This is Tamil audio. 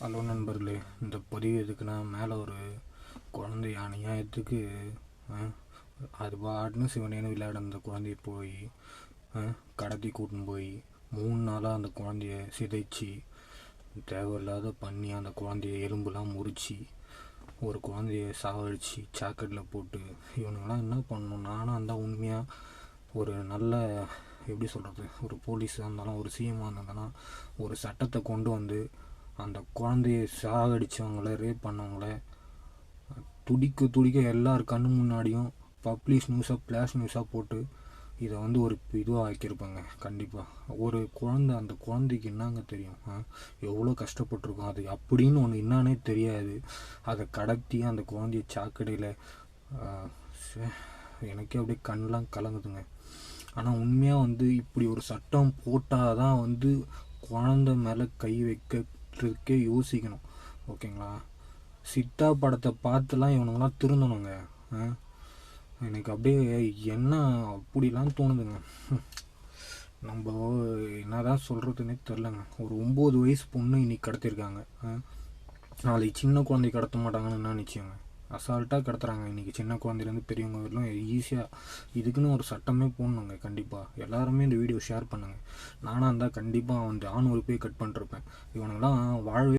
ஹலோ நண்பர்களே, இந்த பதிவு எதுக்குன்னா, மேலே ஒரு குழந்தை அநியாயத்துக்கு அது பாட்டுன்னு சிவனேன்னு விளையாட அந்த குழந்தைய போய் கடத்தி கூட்டின்னு போய் 3 நாளாக அந்த குழந்தைய சிதைச்சி தேவையில்லாத பண்ணி அந்த குழந்தைய எலும்புலாம் முறிச்சு ஒரு குழந்தைய சாவடிச்சு சாக்கெட்டில் போட்டு இவனுங்களாம் என்ன பண்ணணும்? நானும் அந்த உண்மையாக ஒரு நல்ல எப்படி சொல்கிறது, ஒரு போலீஸாக இருந்தாலும் ஒரு சிஎம்மாக இருந்தாலும் ஒரு சட்டத்தை கொண்டு வந்து அந்த குழந்தைய சாகடித்தவங்கள ரேப் பண்ணவங்கள துடிக்க துடிக்க எல்லார் கண்ணு முன்னாடியும் பப்ளிஷ் நியூஸாக ஃப்ளாஷ் நியூஸாக போட்டு இதை வந்து ஒரு இதுவாக ஆக்கியிருப்பாங்க. கண்டிப்பாக ஒரு குழந்தை, அந்த குழந்தைக்கு என்னங்க தெரியும்? எவ்வளோ கஷ்டப்பட்டுருக்கோம். அது அப்படின்னு ஒன்று என்னானே தெரியாது. அதை கடத்தி அந்த குழந்தைய சாக்கடையில் எனக்கே அப்படியே கண்ணெலாம் கலங்குதுங்க. ஆனால் உண்மையாக வந்து இப்படி ஒரு சட்டம் போட்டால் தான் வந்து குழந்தை மேலே கை வைக்கிறதுக்கே யோசிக்கணும். ஓகேங்களா? சிட்டா படத்தை பார்த்துலாம் இவனுங்களாம் திருந்தணுங்க. எனக்கு அப்படியே என்ன அப்படிலாம் தோணுதுங்க. நம்ம என்னதான் சொல்கிறதுனே தெரிலங்க. ஒரு 9 வயசு பொண்ணு இன்னைக்கு கடத்திருக்காங்க. நாளைக்கு சின்ன குழந்தை கடத்த மாட்டாங்கன்னு என்ன நிச்சயங்க? அசால்ட்டாக கடத்துறாங்க இன்றைக்கி. சின்ன குழந்தைலேருந்து பெரியவங்க வரலாம் ஈஸியாக. இதுக்குன்னு ஒரு சட்டமே போடணுங்க. கண்டிப்பாக எல்லாருமே இந்த வீடியோ ஷேர் பண்ணுங்கள். நானாக இருந்தால் கண்டிப்பாக வந்து ஆண் உறுப்பே கட் பண்ணிருப்பேன். இவனுங்களாம் வாழ்வே